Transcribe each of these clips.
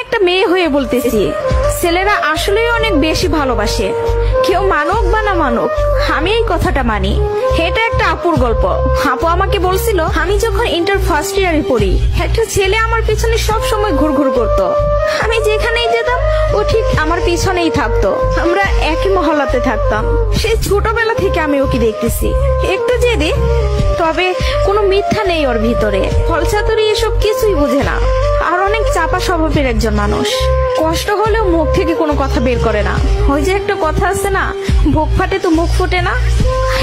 একটা মেয়ে হয়ে বলতেছি, ছেলেরা আসলেই অনেক বেশি ভালোবাসে। কেউ মানুক বা না মানুক, আমি এই কথাটা মানি। এটা একটা আপুর গল্প। আপু আমাকে বলছিল, আমি যখন ইন্টার ফার্স্ট ইয়ারে পড়ি, একটা ছেলে আমার পিছনে সব সময় ঘুরঘুর করতো। আমি যেখানেই যেতাম ও ঠিক আমার পিছনেই থাকতো। আমরা একই মহল্লাতে থাকতাম। সেই ছোটবেলা থেকে আমি ওকে দেখতেছি। একটু জেদি, তবে কোনো মিথ্যা নেই ওর ভিতরে। ফলচাতুরি এসব কিছুই বুঝে না, আর অনেক চাপা স্বভাবের একজন মানুষ। কষ্ট হলেও মুখ থেকে কোনো কথা বের করে না। ওই যে একটা কথা আছে না, বুক ফাটে তো মুখ ফুটে না।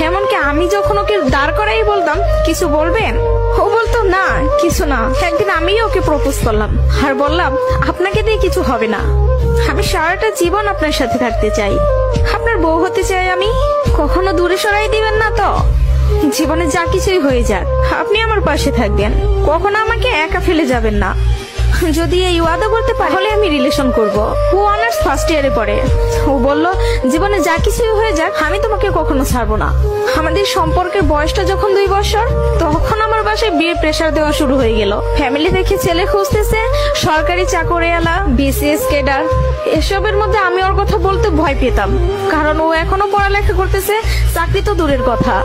এমনকি আমি যখন ওকে দাঁড় করাই বলতাম, কিছু বলবেন, ও বলতো না কিছু না। একদিন আমি ওকে প্রপোজ করলাম আর বললাম, আপনাকে দিয়ে কিছু হবে না, আমি সারাটা জীবন আপনার সাথে থাকতে চাই, আপনার বউ হতে চাই আমি। কখনো দূরে সরাই দিবেন না তো? জীবনে যা কিছুই হয়ে যাক, আপনি আমার পাশে থাকবেন, কখনো আমাকে একা ফেলে যাবেন না। যদি এই ওয়াদা করতে পারে তাহলে আমি রিলেশন করব। ও অনার্স ফার্স্ট ইয়ারে পড়ে। ও বলল, জীবনে যা কিছুই হয়ে যাক, আমি তোমাকে কখনো ছাড়বো না। আমাদের সম্পর্কের বয়সটা যখন 2 বছর, তখন আমার বাসায় বিয়ের প্রেসার দেওয়া শুরু হয়ে গেল। ফ্যামিলি থেকে ছেলে খুঁজতেছে, সরকারি চাকরিওয়ালা, বিসিএস ক্যাডার। এসবের মধ্যে আমি ওর কথা বলতে ভয় পেতাম, কারণ ও এখনো পড়ালেখা করতেছে। চাকরি তো দূরের কথা,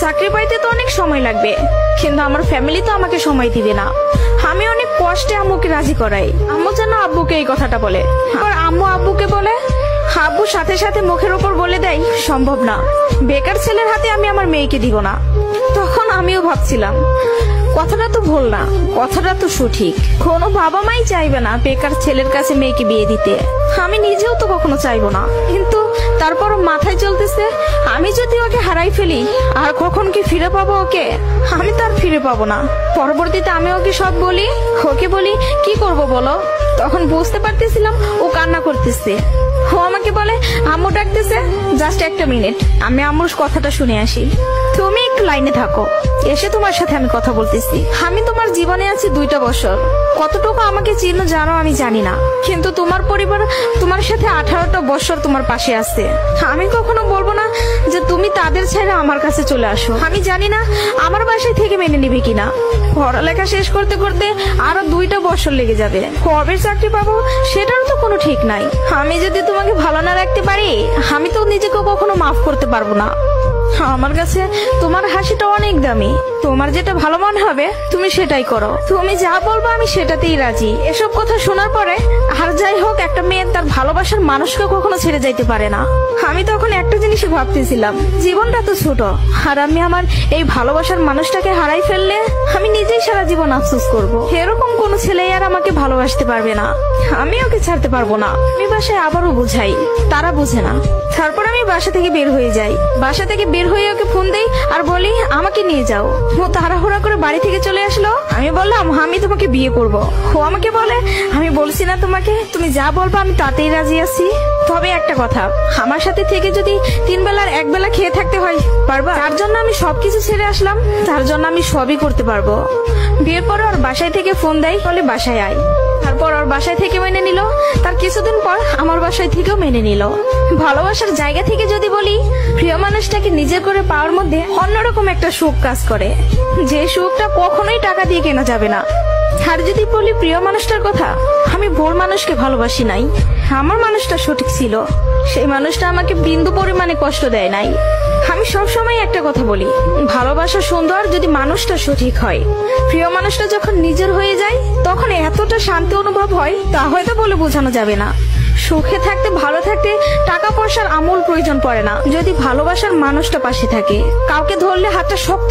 চাকরি পাইতে তো অনেক সময় লাগবে, কিন্তু আমার ফ্যামিলি তো আমাকে সময় দিবে না। আমি অনেক কষ্টে আম্মুকে রাজি করাই। আম্মু যেন আব্বুকে এই কথাটা বলে, আর আম্মু আব্বুকে বলে। আব্বু সাথে সাথে মুখের উপর বলে দেয়, সম্ভব না, বেকার ছেলের হাতে আমি আমার মেয়েকে দিব না। তখন আমিও ভাবছিলাম, কথাটা তো ভুল না, কথাটা তো সঠিক। কোনো বাবা মাই চাইবে না বেকার ছেলের কাছে মেয়েকে বিয়ে দিতে। আমি নিজেও তো কখনো চাইবো না, কিন্তু তারপরও মাথায় চলতেছে, আমি যদি ওকে হারাই ফেলি, আর কখন কি ফিরে পাবো ওকে? আমি তো আর ফিরে পাবো না। পরবর্তীতে আমি ওকে সব বলি, ওকে বলি কি করব বলো। তখন বুঝতে পারতেছিলাম ও কান্না করতেছে। ও আমাকে বলে, আম্মু ডাকতেছে, জাস্ট একটা মিনিট, আমি আম্মুর কথাটা শুনে আসি। তুমি একটু লাইনে থাকো, এসে তোমার সাথে আমি কথা বলতেছি। আমি তোমার জীবনে আছি 2টা বছর, কতটুকু আমাকে চিনো জানো আমি জানি না, কিন্তু তোমার পরিবার তোমার সাথে 18টা বছর তোমার পাশে আছে। আমি কখনো বলবো না যে তুমি তাদের ছেড়ে আমার কাছে চলে আসো। আমি জানি না আমার বাসায় থেকে মেনে নিবে কিনা। পড়ালেখা শেষ করতে করতে আরো 2টা বছর লেগে যাবে, কবে চাকরি পাবো সেটারও তো কোনো ঠিক নাই। আমি যদি তোমাকে ভালো না রাখতে পারি, আমি তো নিজেকে কখনো মাফ করতে পারবো না। আমার কাছে তোমার হাসিটা অনেক দামি, তোমার যেটা ভালো মনে হবে তুমি সেটাই করো। তুমি যা বলবো আমি সেটাতেই রাজি। এসব কথা শোনার পরে, আর যাই হোক, একটা মেয়ে তার ভালোবাসার মানুষকে কখনো ছেড়ে যাইতে পারে না। আমি তখন একটা জিনিসই ভাবতেছিলাম, জীবনটা তো ছোট, আর আমি আমার এই ভালোবাসার মানুষটাকে হারাই ফেললে আমি নিজেই সারা জীবন আফসোস করব। এরকম কোন ছেলে আর আমাকে ভালোবাসতে পারবে না, আমি ওকে ছাড়তে পারবো না। আমি বাসায় আবারও বুঝাই, তারা বুঝে না। তারপর আমি বাসা থেকে বের হয়ে যাই। বাসা থেকে বের হয়ে ওকে ফোন দেই আর বলি, আমাকে নিয়ে যাও। ও তাড়াহুড়া করে বাড়ি থেকে চলে আসলো। আমি বললাম, আমি তোমাকে বিয়ে করব। ও আমাকে বলে, আমি বলছি না তোমাকে, তুমি যা বলবো আমি তাতেই রাজি আছি। তবে একটা কথা, আমার সাথে থেকে যদি 3 বেলার 1 বেলা খেয়ে থাকতে হয়, পারবা? তার জন্য আমি সবকিছু ছেড়ে আসলাম, তার জন্য আমি সবই করতে পারবো। বিয়ের পরে ওর বাসায় থেকে ফোন দেয়, বলে বাসায় আয়। তারপর ওর বাসায় থেকে মেনে নিল। তার কিছুদিন পর আমার বাসায় থেকেও মেনে নিল। ভালোবাসার জায়গা থেকে যদি বলি, প্রিয় মানুষটাকে নিজের করে পাওয়ার মধ্যে অন্যরকম একটা সুখ কাজ করে, যে সুখটা কখনোই টাকা দিয়ে কেনা যাবে না। আর যদি বলি প্রিয় মানুষটার কথা, আমি ভুল মানুষকে ভালোবাসি নাই, আমার মানুষটা সঠিক ছিল। সেই মানুষটা আমাকে বিন্দু পরিমাণে কষ্ট দেয় নাই। আমি সবসময় একটা কথা বলি, ভালোবাসা সুন্দর যদি মানুষটা সঠিক হয়। প্রিয় মানুষটা যখন নিজের হয়ে যায়, তখন এতটা শান্তি অনুভব হয়, তা হয়তো বলে বোঝানো যাবে না। সুখে থাকতে, ভালো থাকতে টাকা পয়সার আমূল প্রয়োজন পড়ে না, যদি ভালোবাসার মানুষটা পাশে থাকে। কাউকে ধরলে হাতটা শক্ত